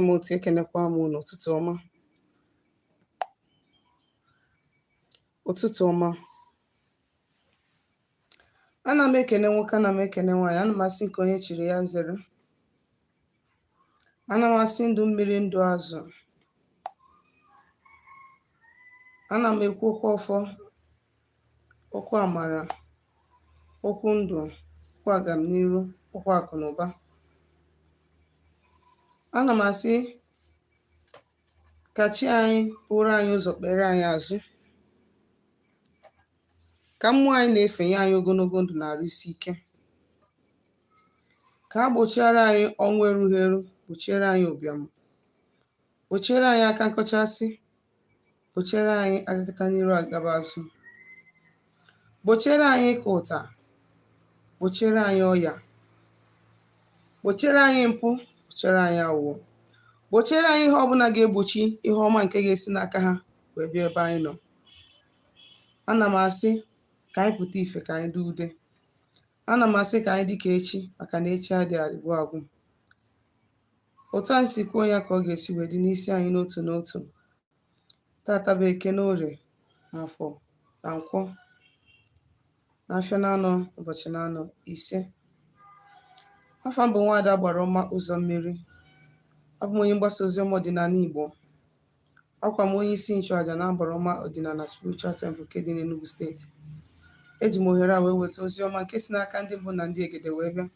otu ekenekwa m unu ụtụtụ ọma. Ụtụtụ ọma. Ana m ekene nwoke, ana m ekene nwaanyị, ana m asị nke onye chiri ya zere. Ana m asị ndụ mmiri ndụ azụ. Ana m ekwu okwu ọfọ, okwu amara, okwu ndụ, okwu agamniru, okwu akụ na ụba. Ana m asị ka chi anyị bụrụ anyị ụzọ, kpere anyị azụ, ka mmụọ anyị na-efenye anyị ogologo ndụ na-arụ isi ike, ka a gbochiere anyị ọnwụ erughị eru, gbochiere anyị ụbịam, gbochiere anyị aka nkọchasị, gbochiere anyị agakọta n'iru agaba azụ, gbochiere anyị ịka ụta, gbochiere anyị ọya, gbochiere anyị mpụ, gbochiere anyị aghụghọ, gbochiere anyị ihe ọbụla ga-egbochi ihe ọma nke ga-esi n'aka ha wee bịa ebe anyị nọ. Ana m asị ka anyị pụta ife, ka anyị dị ude. Ana m asị ka anyị dị ka echi, maka na echi adịghị agwụ agwụ. Otu anyị si kwuo ya ka ọ ga-esi wee dị n'isi anyị n'otu n'otu. Tata bụ Eke na Orie na Afọ na Nkwọ na Afịa na Anọ, ụbọchị na anọ ise. Afọ m bụ Nwaada Gbarọma Ụzọ Mmiri. Abụ m onye mgbasa ozi ọma ọdịnala Igbo. Ọkwa m onye isi nchụaja na Gbarọma Ọdịnala Spiritual Temple nke dị n'Enugu steeti. Eji m ohere a wee weta ozi ọma nke si n'aka ndị mbụ na ndị egede wee bịa.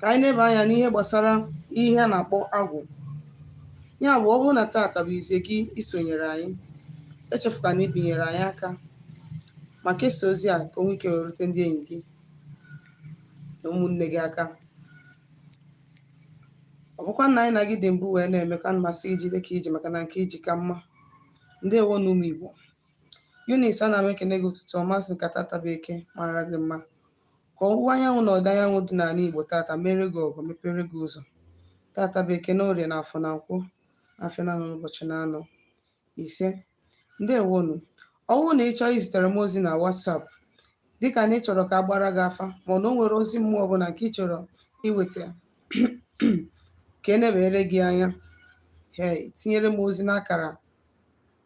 Ka anyị na-ebe anya n'ihe gbasara ihe a na-akpọ agwụ. Ya bụ, ọ bụrụ na tata bụ ize gị isonyere anyị, echefukwana na ibinyere anyị aka ma kesaa ozi a ka o nwee ike wee rute ndị enyi gị na ụmụnne gị aka. Ọ bụkwa na anyị na gị dị mbụ wee na-emekwa mmasị iji dị ka iji, maka na nke iji ka mma. Ndewo n'ụmụ Igbo. Eunice, ana m ekene gị ụtụtụ ọma, sị ka tata bụ Eke mara gị mma, ka ọwụwa anyanwụ na ọdịda anyanwụ dị n'ala Igbo tata mere gị ọgọ, mepere gị ụzọ. Tata bụ Eke na Orie na Afọ na Nkwọ na Afịa na Anọ, ụbọchị na anọ ise. Ndewonu. Ọwụ na ị chọọ izitere m ozi na WhatsApp dịka na ị chọrọ ka a gbara gị afa, ma ọ na o nwere ozi mmụọ ọbụla nke ị chọrọ iweta ka e nebere gị anya, tinyere m ozi n'akara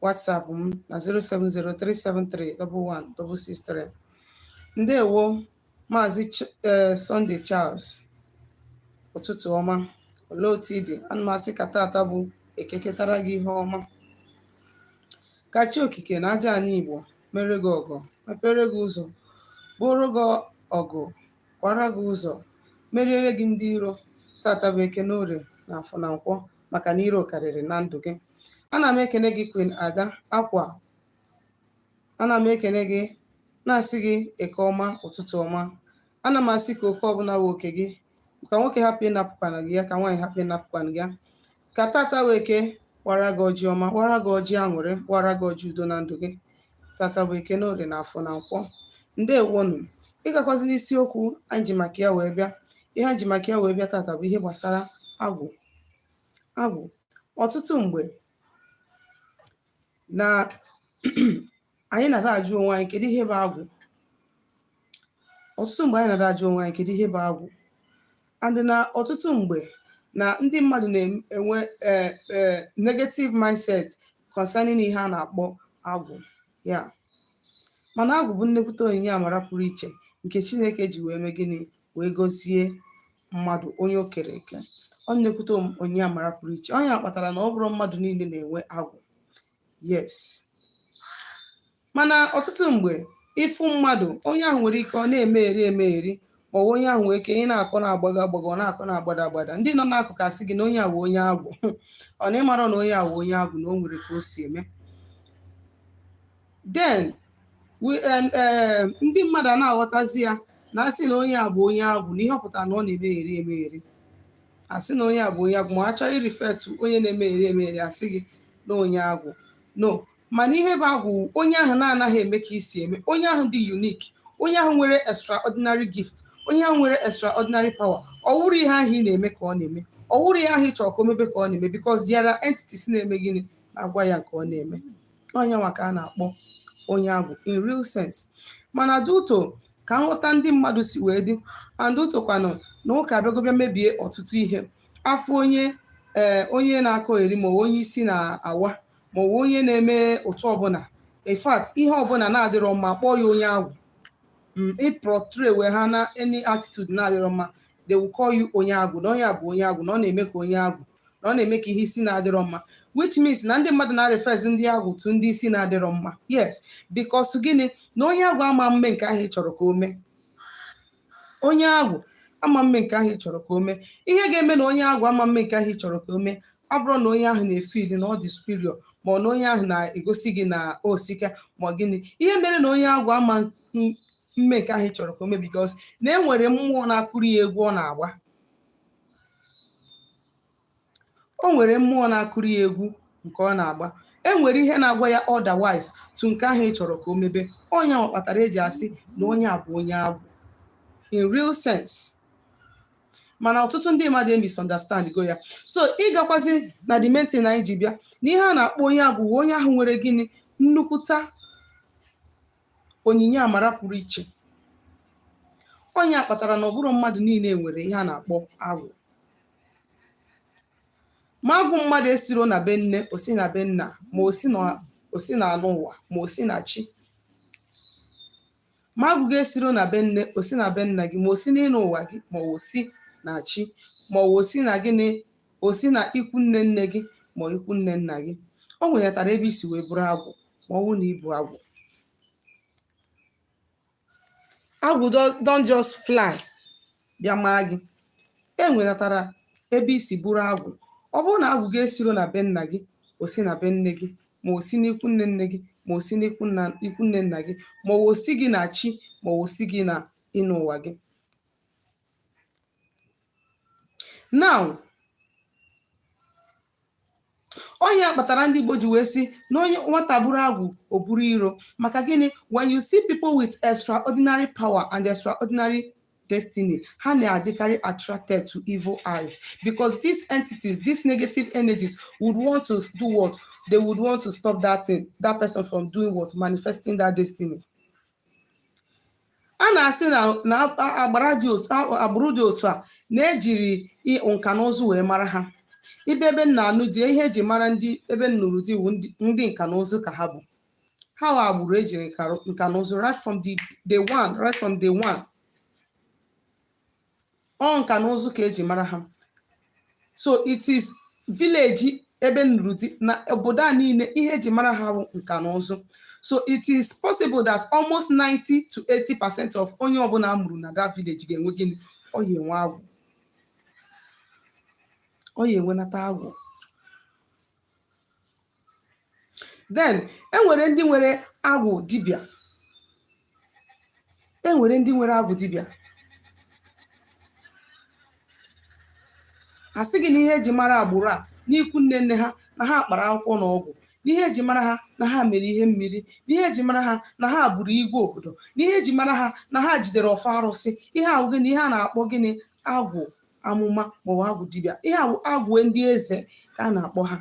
WhatsApp m na 07037311163. Ndewo Maazị Sunday Charles. Ụtụtụ ọma. Olee otu ị dị? Ana m asị ka tata bụ Eke ketara gị ihe ọma. Ka chi okike na aja anyị Igbo mere gị ọgọ, mepere gị ụzọ, bụrụ gị ọgụ, kwara gị ụzọ, meriere gị ndị iro. Tata bụ Eke na Orie na Afọ na Nkwọ, maka na iro karịrị na ndụ gị. Ana m ekene gị Queen Ada Akwa. Ana m ekene gị na-asị gị Eke ọma, ụtụtụ ọma. Ana m asị ka oke ọbụla wee oke gị, ka nwoke hapụ ịnapụkwana gị ya, ka nwaanyị hapụ ịnapụkwana gị ya. Ka tata wee Eke wara gị ọjị ọma, wara gị ọjị aṅụrị, wara gị ọjị udo na ndụ gị. Tata bụ Eke na Orie na Afọ na Nkwọ. Ndewonu. Ịgakwazi n'isiokwu anyị ji maka ya wee bịa. Ihe anyị ji maka ya wee bịa tata bụ ihe gbasara agwụ. Agwụ. Ọtụtụ mgbe na anyị na-ada ajụ onwe anyị kedu ihe bụ agwụ. Ọtụtụ mgbe anyị na-ada ajụ onwe anyị kedu ihe bụ agwụ. And na ọtụtụ mgbe na ndị mmadụ na-enwe negative mindset concerning ihe a na-akpọ agwụ. Ya, mana agwụ bụ nnekwute onyinye amara pụrụ iche nke Chineke ji wee mee gịnị, wee gọzie mmadụ onye o kere eke. Ọ nnekwute onyinye amara pụrụ iche. Onye kpatara na ọ bụrụ mmadụ niile na-enwe agwụ. Yes. Mana ọtụtụ mgbe ịfụ mmadụ, onye ahụ nwere ike ọ na-emegheri emegheri, ma ọ bụ onye ahụ nwere ike ị na-akọ na-agbaga agbaga, ọ na-akọ na-agbada agbada. Ndị nọ n'akụkụ asị gị na onye a bụ onye agwụ. Ọ na ịmara na onye a bụ onye agwụ, na o nwere ka o si eme. Then ndị mmadụ a na-aghọtazi ya na asị na onye a bụ onye agwụ, na ihe ọ pụtara na ọ na-emegheri emegheri. Asị na onye a bụ onye agwụ, ma a chọọ irifetu onye na-emegheri emegheri, asị gị na onye agwụ. No. Mana ihe bụ agwụ, onye ahụ na-anaghị eme ka isi eme, onye ahụ dị unique, onye ahụ nwere extraordinary gift, onye ahụ nwere extraordinary power. Ọ wụrụ ihe ahụ ị na-eme ka ọ na-eme, ọ wụrụ ihe ahụ ị chọrọ ka o mebe ka ọ na-eme, because there are entities na-eme gịnị, na-agwa ya nke ọ na-eme. Onye nwa ka a na-akpọ onye agwụ in real sense. Mana duto ka nghọta ndị mmadụ si wee dị, and dutokwanụ na ụka abịagobịa mebie ọtụtụ ihe. afọ onye na-akọ eri ma onye isi na-awa ma ọ bụ onye na-eme ụtụ ọbụla, in fact ihe ọbụla na-adịrọ mma kpọọ ya onye agwụ. Ịprọtray wee ha na any attitude na-adịrọ mma, they will call you onye agwụ, na onye a bụ onye agwụ, na ọ na-eme ka onye agwụ, na ọ na-eme ka ihe isi na-adịrọ mma, which means na ndị mmadụ na-refers ndị agwụ to ndị isi na-adịrọ mma. Yes, because gịnị na onye agwụ ama mme nke ahụ ị chọrọ ka o mee. Onye agwụ ama mme nke ahụ ị chọrọ ka o mee. Ihe ga-eme na onye agwụ ama mme nke ahụ ị chọrọ ka o mee ọ bụrụ na onye ahụ na-efili na ọ dị superior, ma ọ na onye ahụ na-egosi gị na osika ma gịnị. Ihe mere na onye agwụ ama mme nke ahụ ị chọrọ ka o mee because na enwere mmụọ na-akụrụ ya egwu ọ na-agba. O nwere mmụọ na-akụrụ ya egwu nke ọ na-agba. Enwere ihe na-agwa ya otherwise to nke ahụ ị chọrọ ka o mebe. Onye ahụ kpatara eji asị na onye a bụ onye agwụ in real sense. Mana ọtụtụ ndị mmadụ misunderstand go ya. So ịgakwazi na the main thing anyị ji bịa na ihe a na-akpọ onye agwụ onye ahụ nwere gịnị nnukwuta onyinye amara pụrụ iche. Onye a kpatara na ọ bụrụ mmadụ niile nwere ihe a na-akpọ agwụ. Ma agwụ mmadụ esiro na be nne o si na be nna, ma o si na anụ ụwa, ma o si na chi. Ma agwụ ga-esiro na be nne o si na be nna gị, ma o si n'ịnụ ụwa gị, ma o si na chi, ma o si na gịnị, o si na ikwu nne nne gị ma ikwu nne nna gị. O nwenyetara ebe isi wee bụrụ agwụ ma ọ bụrụ na ibu agwụ. Agwụ don't just fly bịa maa gị. E nwenyetara ebe isi bụrụ agwụ. Ọ bụrụ na agwụ ga-esiro na be nna gị o si na be nne gị, ma o si n'ikwu nne nne gị, ma o si n'ikwu nne nna gị, ma o si gị na chi, ma o si gị na ịnụ ụwa gị. Now onye kpatara ndị Igbo ji wee sị na onye nwata bụrụ agwụ o buru iro. Maka gịnị? When you see people with extraordinary power and extraordinary destiny, ha na-adịkarị attracted to evil eyes because these entities, these negative energies would want to do what? They would want to stop that person from doing what? Manifesting that destiny. A na-asị na agbụrụ dị otu a na-ejiri nka na ụzụ wee mara ha. Ibe ebe nna anụ di ihe eji mara ndị ebe nnụrụ di ndị nka na ụzụ ka ha bụ. Ha wa agbụrụ ejiri nka na ụzụ right from day one. Ọ nka na ụzụ ka eji mara ha. So it is village ebe nnụrụ di na obodo a niile ihe eji mara ha bụ nka na ụzụ. So it is possible that almost 90 to 80% of onye ọbụla amụrụ na that village ga-enwe gịnị? Ọ ya enwe agwụ. Ọ ya enwenata agwụ. Then enwere ndị nwere agwụ dibịa. Enwere ndị nwere agwụ dibịa. Asị gị na ihe eji mara agbụrụ a n'ikwu nne nne ha na ha kpara akwụkwọ na ọgwụ, n'ihe eji mara ha na ha mere ihe mmiri, n'ihe eji mara ha na ha bụrụ igwe obodo, n'ihe eji mara ha na ha jidere ọfa arụsị. Ihe ahụ gịnị? Ihe a na-akpọ gịnị? Agwụ amụma maọbụ agwụ dibịa. Ihe ahụ agwụ ndị eze ka a na-akpọ ha.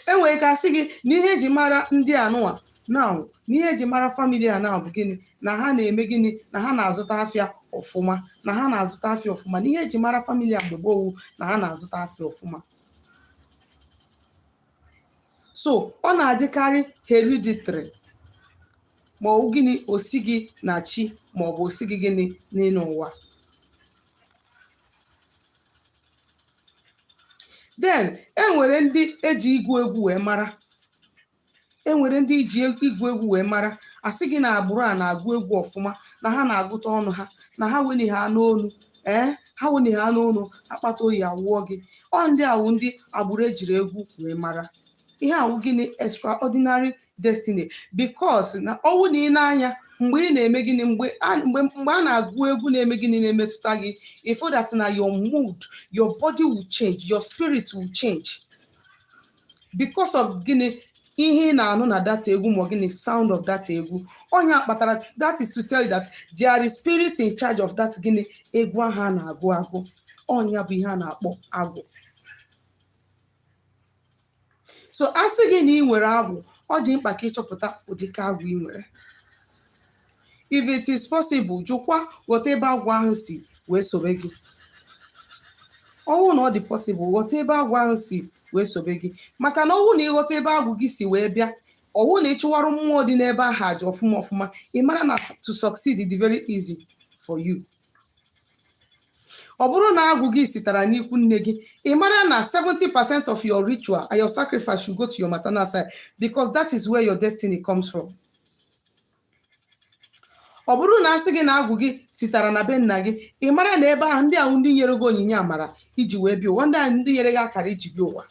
Enwere ka asị gị na ihe eji mara ndị anụwa now, na ihe eji mara famili a now bụ gịnị? Na ha na-eme gịnị? Na ha na-azụta afịa ọfụma, na ha na-azụta afịa ọfụma. Na ihe eji mara famili a mgbe gboo na ha na-azụta afịa ọfụma. So ọ na-adịkarị hereditary, ma ọ bụ gịnị? Osi gị na chi, ma ọ bụ osi gị gịnị? N'ịnụ ụwa. Then enwere ndị eji igwu egwu wee mara. Enwere ndị iji igwu egwu wee mara. Asị gị na agbụrụ a na-agụ egwu ọfụma, na ha na-agụta ọnụ ha, na ha weni ha n'onu. Ha weni ha n'onu akpata oyi awụọ gị. Ọ ndị awụ ndị agbụrụ ejiri egwu wee mara. Ihe awụ gịnị? Extraordinary destiny. Because na ọwụ na ị na-anya mgbe ị na-eme gịnị? Mgbe a na-agụ egwu na-eme gịnị? Na-emetụta gị. Ifo that na your mood, your body will change, your spirit will change because of gịnị? Ihe ị na-anụ na data egwu ma gịnị? Sound of data egwu. Onye kpatara, that is to tell you that there is spirit in charge of that gịnị? Egwu ahụ a na-agụ agụ. Onye bụ ihe a na-akpọ agwụ. So asị gị na ị nwere agwụ, ọ dị mkpa ka ịchọpụta ụdịka agwụ ị nwere. If it is possible, jụkwa ghọta ebe agwụ ahụ si wee sobe gị. ọnwụ na ọ dị possible ghọta ebe agwụ ahụ si wee sobe gị, maka na ọnwụ na ịghọta ebe agwụ gị si wee bịa, ọnwụ na ịchụwarụ mmụọ dị n'ebe ahụ aja ọfụma ọfụma, ị mara na to succeed is very easy for you. ọ bụrụ na agwụ gị sitara n'ikwu nne gị, ị mara na 70% of your ritual and your sacrifice should go to your maternal side, because that is where your destiny comes from. ọ bụrụ na asị gị na agwụ gị sitara na be nna gị, ị mara na ebe ahụ ndị ahụ ndị nyere gị onyinye amara iji wee bịa ụwa, ndị ahụ ndị nyere gị akara iji bịa ụwa.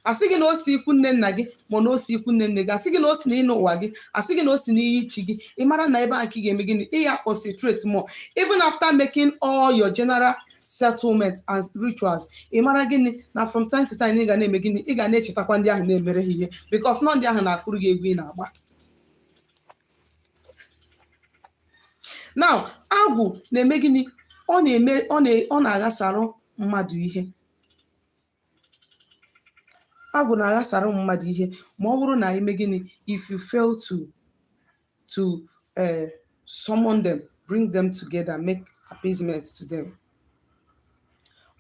asị gị na o si ikwu nne nna gị ma na o si ikwu nne nne gị, asị gị na o si n'ịnụ ụwa gị, asị gị na o si n'ihe ichi gị, ị mara na ebe ahụ ka ị ga-eme gịnị, ị ya concentrate more even after making all your general settlements and rituals. ị mara gịnị na from time to time ị ga na-eme gịnị, ị ga na-echetakwa ndị ahụ na-emere ha ihe, because nọ ndị ahụ na-akụrụ gị egwu ị na-agba. now agwụ na-eme gịnị, ọ na-aghasarụ mmadụ ihe. agwụ na-aghasarụ mmadụ ihe ma ọ bụrụ na ime gịnị, if you fail to summon them, bring them together, make appeasement to them.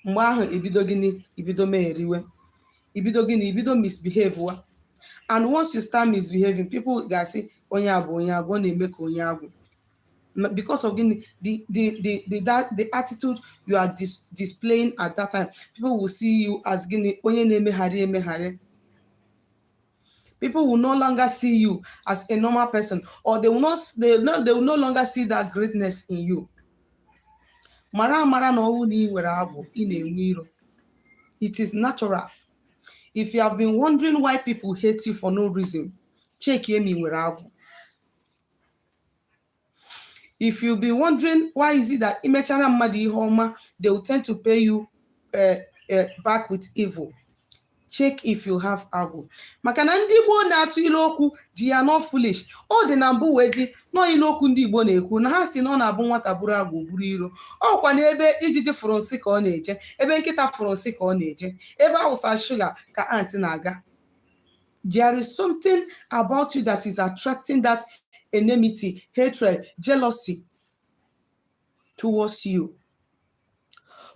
mgbe ahụ ibido gịnị, ibido megheriwe, ibido gịnị, ibido misbehave wa. and once you start misbehaving, people ga-asị onye a bụ onye agwụ, ọ na-eme ka onye agwụ, because of the attitude you are displaying at that time. People will see you as onye na-emegharị emegharị. People will no longer see you as a normal person, or they will no longer see that greatness in you. Mara na ọwụ na ị nwere agwụ, ị na-enwe iro. It is natural. If you have been wondering why people hate you for no reason, check ma ị nwere agwụ. If you be wondering why is it that imechara mmadụ ihe ọma, they will tend to pay you back with evil, check if you have agwụ. maka na ndị Igbo na-atụ ilu okwu dị ya not foolish. ọ dị na mbụ wee dị nọ ilu okwu ndị Igbo na-ekwu na ha si na ọ na-abụ nwata buru agwụ buru iro. ọkwa na ebe ijiji fụrụ nsị ka ọ na-eje, ebe nkịta fụrụ nsị ka ọ na-eje, ebe awụsa shuga ka antị na-aga. There is something about you that is attracting that enmity, hatred, jealousy towards you.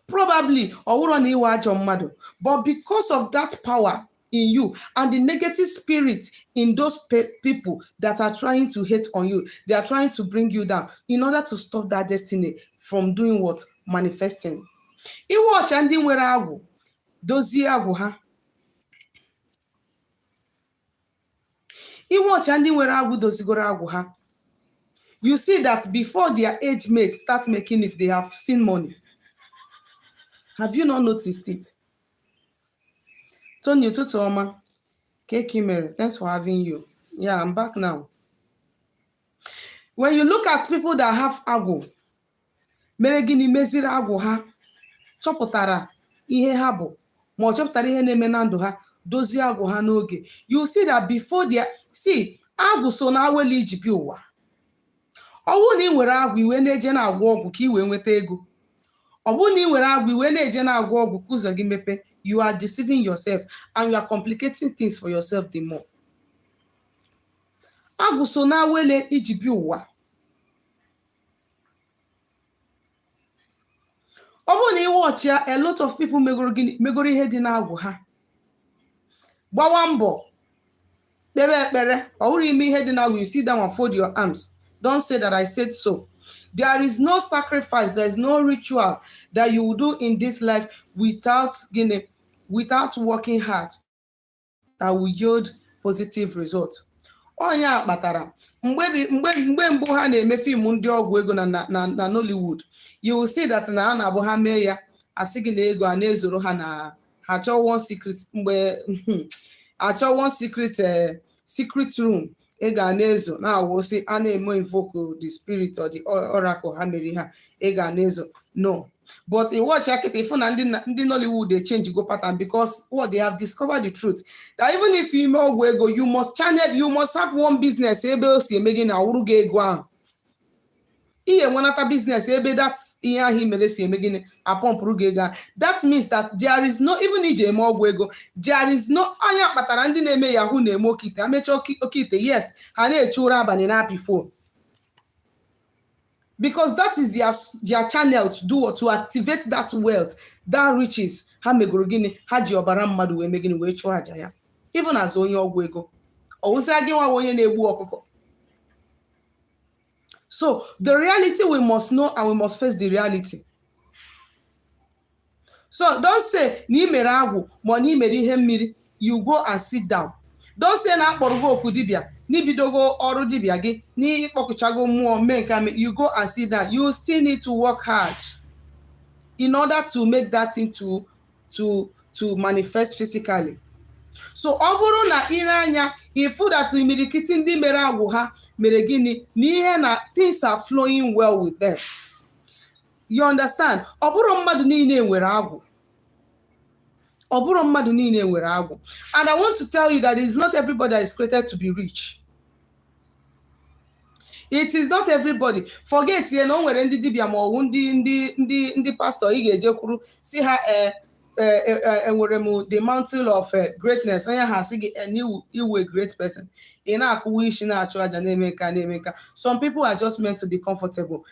Probably ọwụrụ na iwe ajọ mmadụ, but because of that power in you and the negative spirit in those people that are trying to hate on you, they are trying to bring you down in order to stop that destiny from doing what? Manifesting. Iwe ọcha ndị nwere agwụ, dozie agwụ ha. Iwe ọcha ndị nwere agwụ dozigoro agwụ ha. You see that before their age mates start making it, they have seen money. Have you not noticed it? Tony Tutoma, Keki Mary, thanks for having you. Yeah, I'm back now. When you look at people that have agwụ, mere gịnị meziri agwụ ha, chọpụtara ihe ha bụ, ma ọ chọpụtara ihe na-eme na ndụ ha, dozie agwụ ha n'oge. You see that before agwụ so na aweli iji bi ụwa. Ọwụ na ị nwere agwụ iwe na-eje na-agwọ ọgwụ ka ị wee nweta ego. Ọ bụrụ na ị nwere agwụ iwe na-eje na-agwọ ọgwụ ka ụzọ gị mepe, you are deceiving yourself and you are complicating things for yourself the more. Agwụ so na awele iji bi ụwa. Ọ bụrụ na ị watch ya, a lot of people megoro ihe dị na agwụ ha. Gbawa mbọ, kpere ekpere, ọ bụrụ ime ihe dị na agwụ, you sit down and fold your arms. Don't say that I said so. There is no sacrifice, there is no ritual that you will do in this life without working hard that will yield positive result. Onye akpatara mgbe mbụ ha na-eme fim ndị ọgwụ ego na Nollywood, you will see that na ha na-abụ ha mee ya, asị gị na ego a na-ezoro ha na ha chọọ one secret mgbe achọ one secret room ego a na-ezo na-awụsị a na-eme invoke the spirit or the oracle ha mere ha ego a na-ezo. No, but in watch akịta ifu na ndị Nollywood they change go pattern, because what they have discovered the truth that even if you ime ọgwụ ego, you must have one business ebe o si eme gị na awụrụ gị ego ahụ. Ihe nwenata business ebe that ihe ahụ mere si eme gịnị apọmpụrụ gị ego. That means that there is no, even ije eme ọgwụ ego, there is no, anya kpatara ndị na-eme yahoo na-eme okite, amecha okite, yes, ha na-eche ụra abalị na-apị phone. because that is their channel to do or to activate that wealth, that riches. Ha megoro gịnị? Ha ji ọbara mmadụ wee mee gịnị? Wee chụọ aja ya. Even as onye ọgwụ ego. Ọwụsịa gị nwa onye na-egbu ọkụkọ. So the reality we must know, and we must face the reality. So don't say na imere agwụ ma na imere ihe mmiri, you go and sit down. Don't say na akpọrọ gị okwu dibịa, n'ibidogo ọrụ dibịa gị, n'ịkpọkụchago mmụọ mee nke ame, you go and sit down. You still need to work hard in order to make that thing to manifest physically. So ọ bụrụ na ire anya ifu that imirikiti ndị mere agwụ ha mere gịnị na ihe na things are flowing well with them. You understand? Ọ bụrụ mmadụ niile nwere agwụ. Ọ bụrụ mmadụ niile nwere agwụ. And I want to tell you that it's not everybody that is created to be rich. It is not everybody. Forget na o nwere ndị dibịa ma ọwụ ndị pastor ị ga-ejekwuru si ha enwere m the mantle of greatness. Onye ha sị gị iwu a great person. Ị na-akụwa isi na-achụ aja na-eme nka. Some people are just meant to be comfortable,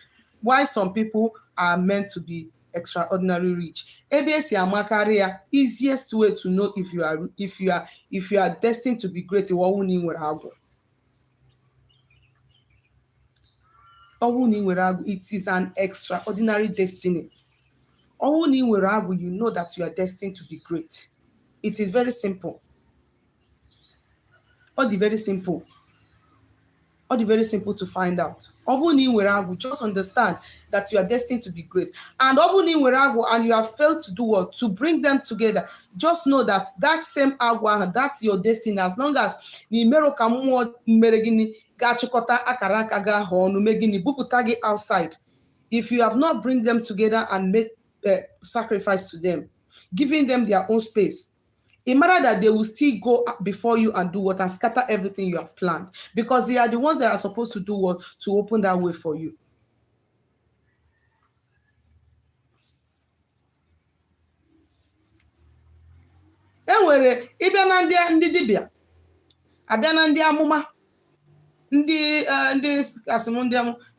while some people are meant to be extraordinary rich. ABS amakarị ya, easiest way to know if you are destined to be great. Ọwụ na ị nwere agwụ. Ọwụ na ị nwere agwụ, it is an extraordinary destiny. Ọwụ na ị nwere agwụ, you know that you are destined to be great. It is very simple. All the very simple to find out. Ọbụ na ị nwere agwụ, just understand that you are destined to be great. And ọbụ na ị nwere agwụ and you have failed to do what? To bring them together. Just know that that same agwụ, that's your destiny. As long as na imero ka mmụọ mere gịnị ga-achịkọta akara aka ga ha ọnụ mee gịnị bupụta gị outside. If you have not bring them together and make sacrifice to them, giving them their own space, it matters that they will still go before you and do what? And scatter everything you have planned. Because they are the ones that are supposed to do what? To open that way for you. Enwere ịbịa na ndị dibịa, abịa na ndị amụma, ndị asịmụ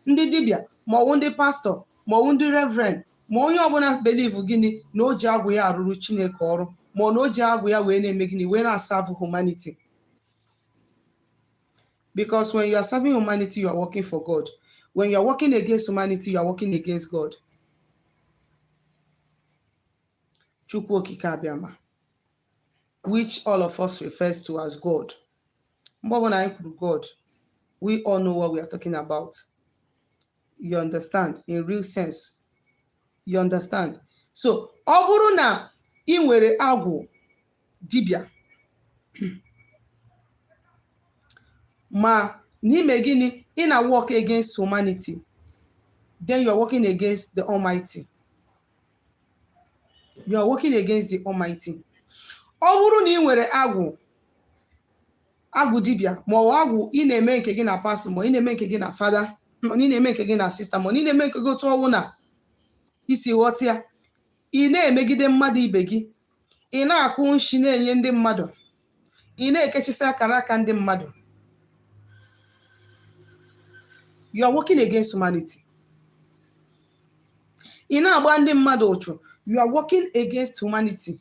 ndị dibịa, ma ọwụ ndị pastor, ma ọwụ ndị reverend, ma onye ọbụla believe gịnị na o ji agwụ ya arụrụ Chineke ọrụ. Ma na o ji agwụ ya wee na-eme gịnị wee na-serve humanity. Because when you are serving humanity, you are working for God. When you are working against humanity, you are working against God. Chukwu okike abịama, which all of us refers to as God. Mgbe ọbụla anyị kwuru God, we all know what we are talking about. You understand? In real sense. You understand? So, ọ bụrụ na ị nwere agwụ dibịa ma n'ime gịnị ị na work against humanity, then you are working against the Almighty. You are working against the Almighty. Ọ bụrụ na ị nwere agwụ dibịa ma ọ agwụ ị na-eme nke gị na pastor, ma ị na-eme nke gị na father, ma ị na-eme nke gị na sister, ma ị na-eme nke gị otu ọwụ na isi ghọta ya, ị na-emegide mmadụ ibe gị, ị na-akụ nshi na-enye ndị mmadụ, ị na-ekechisi akara aka ndị mmadụ, you are working against humanity. Ị na-agba ndị mmadụ ụchụ, you are working against humanity.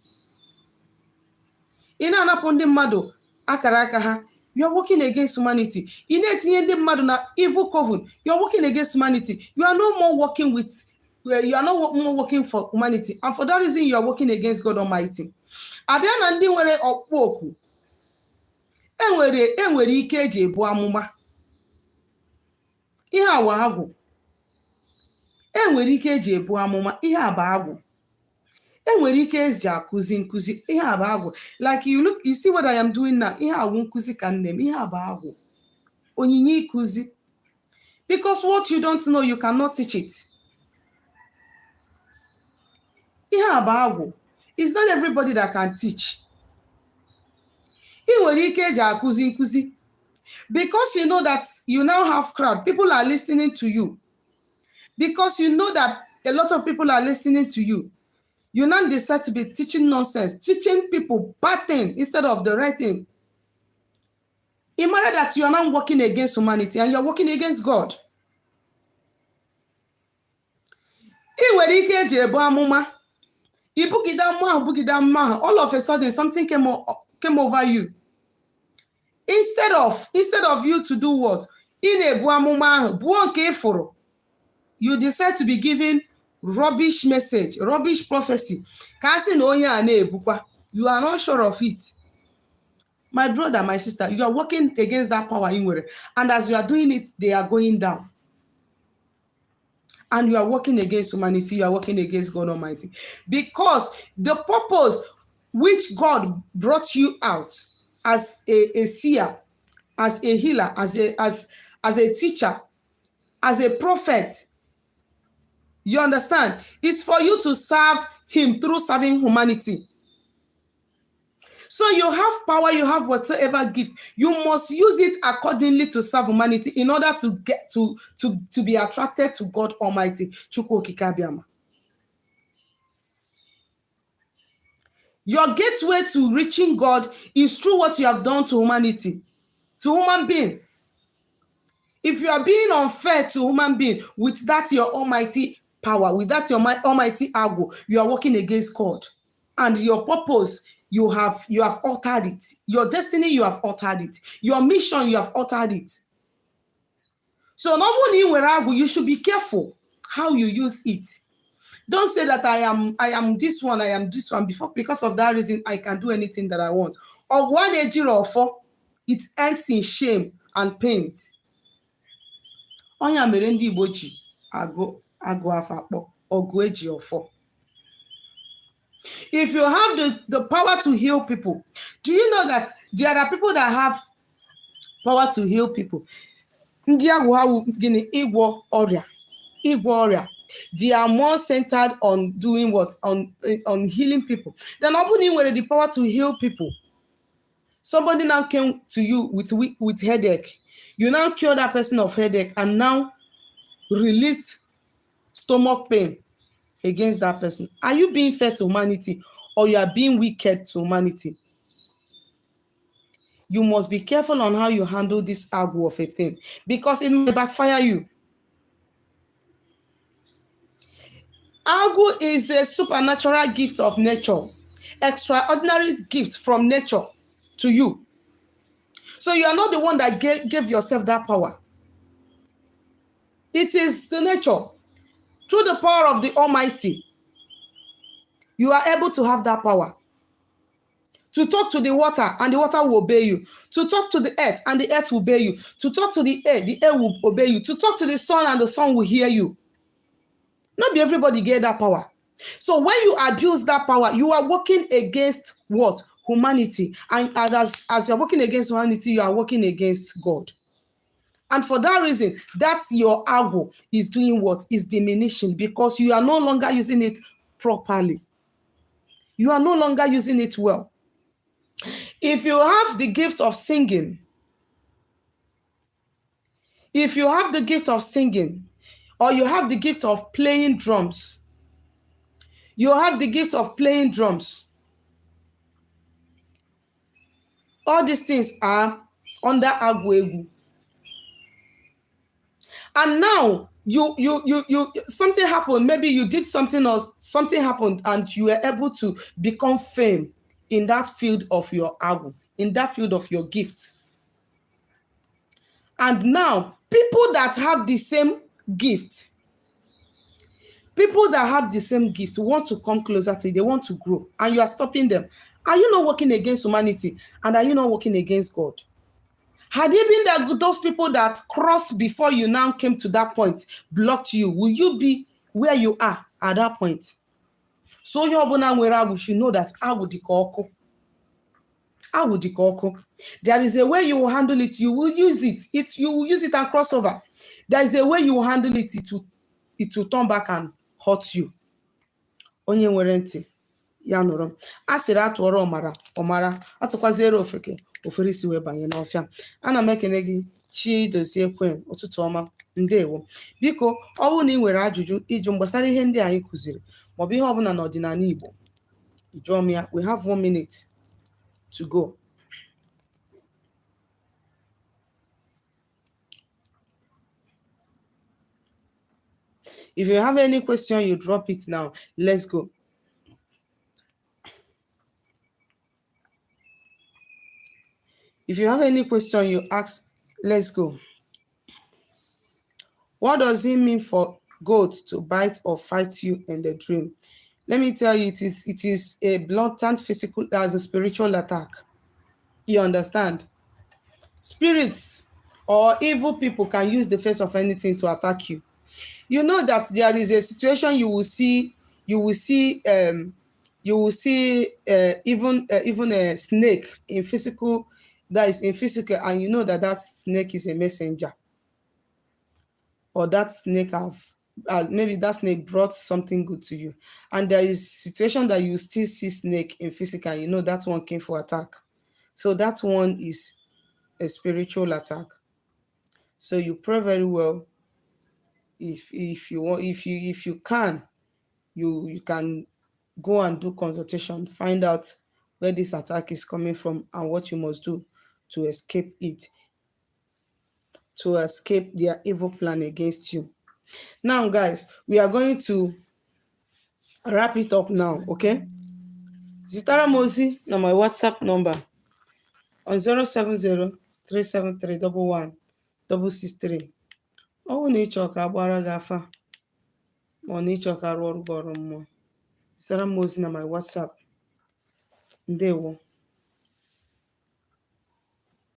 Ị na-anapụ ndị mmadụ akara aka ha, you are working against humanity. Ị na-etinye ndị mmadụ na evil coven, you are working against humanity. You are no more working with you are not more working for humanity, and for that reason you are working against God Almighty. Abịa na ndị nwere ọkpụ oku, enwere ike eji ebu amụma. Ihe awa agwụ. Enwere ike eji ebu amụma. Ihe aba agwụ. Enwere ike eji akụzi nkuzi. Ihe aba agwụ. Like you see what I am doing now. Ihe awụ nkuzi ka nnem. Ihe aba agwụ. Onyinye ikuzi. Because what you don't know, you cannot teach it. Ihe aba agwụ. It's not everybody that can teach. Ị nwere ike eji akụzi nkuzi. Because you know that you now have crowd. People are listening to you. Because you know that a lot of people are listening to you. You now decide to be teaching nonsense, teaching people bad thing instead of the right thing. It matters that you are not working against humanity and you are working against God. ị nwere ike eji ebu amụma ibugide amụma ahụ bugide amụma ahụ, all of a sudden something came over you. Instead of you to do what? Ị na-ebu amụma ahụ buo nke ịfụrụ, you decide to be giving rubbish message, rubbish prophecy. Ka asị na onye a na-ebukwa, you are not sure of it. My brother, my sister, you are working against that power in where, and as you are doing it, they are going down. And you are working against humanity, you are working against God Almighty. Because the purpose which God brought you out as a seer, as a healer, as a teacher, as a prophet, you understand, is for you to serve him through serving humanity. So you have power, you have whatsoever gift. You must use it accordingly to serve humanity in order to get to be attracted to God Almighty. Your gateway to reaching God is through what you have done to humanity, to human being. If you are being unfair to human being with that your almighty power, with that your almighty Agwu, you are working against God. And your purpose, you have altered it. Your destiny, you have altered it. Your mission, you have altered it. So normally when Agwu, you should be careful how you use it. Don't say that I am this one, I am this one. Because of that reason, I can do anything that I want. Or 1 it ends in shame and pain. Onya mere ndị Igbo ji agụ afa akpọ ọgụ eji ọfọ. If you have the power to heal people, do you know that there are people that have power to heal people? Ndị Agwu ha gịnị ịgwọ ọrịa. They are more centered on doing what? On healing people. Then nobody were the power to heal people. Somebody now came to you with headache. You now cure that person of headache and now released stomach pain against that person. Are you being fair to humanity or you are being wicked to humanity? You must be careful on how you handle this Agwu of a thing because it may backfire you. Agwu is a supernatural gift of nature, extraordinary gift from nature to you. So you are not the one that gave yourself that power. It is the nature. Through the power of the Almighty, you are able to have that power. To talk to the water, and the water will obey you. To talk to the earth, and the earth will obey you. To talk to the air will obey you. To talk to the sun, and the sun will hear you. Not be everybody get that power. So when you abuse that power, you are working against what? Humanity. And as you're working against humanity, you are working against God. And for that reason, that's your Agwu is doing what? Is diminishing because you are no longer using it properly. You are no longer using it well. If you have the gift of singing, or you have the gift of playing drums, all these things are under Agwu. And now you something happened. Maybe you did something or something happened, and you were able to become fame in that field of your Agwu, in that field of your gift. And now people that have the same gift, want to come closer to you. They want to grow, and you are stopping them. Are you not working against humanity? And are you not working against God? Had it been that those people that crossed before you now came to that point blocked you, will you be where you are at that point? So we should know that Agwu the Koko. There is a way you will handle it. You will use it. You will use it and cross over. There is a way you will handle it. It will turn back and hurt you. Onye nwere ntị ya nụrụ. Asịrị atụọrọ ọmara atụkwazịrị ofeke ofere isi wee banye n'ọfịa. Ana m ekene gị Chidozie Kwen ụtụtụ ọma, ndewo. Biko ọ bụrụ na ị nwere ajụjụ ịjụ gbasara ihe ndị anyị kụziri maọbụ ihe ọbụla n'ọdịnala Igbo, jụọ m ya. We have 1 minute to go. If you have any question, you drop it now. Let's go. If you have any question, you ask. Let's go. What does it mean for goat to bite or fight you in the dream? Let me tell you, it is a blatant physical as a spiritual attack. You understand? Spirits or evil people can use the face of anything to attack you. You know that there is a situation you will see even a snake in physical, that is in physical, and you know that that snake is a messenger, or that snake maybe that snake brought something good to you. And there is situation that you still see snake in physical, and you know that one came for attack. So that one is a spiritual attack. So you pray very well. If you want, if you can, you can go and do consultation, find out where this attack is coming from and what you must do to escape it, to escape their evil plan against you. Now guys, we are going to wrap it up now, okay? Zitara Mozi na my WhatsApp number on 070-373-11663. Ọ bụ na ịchọ ka agbara gị afa ma ọ na ịchọ ka arụ ọrụ gị ọrụ mmụọ, zitara m ozi na my WhatsApp. Ndewo.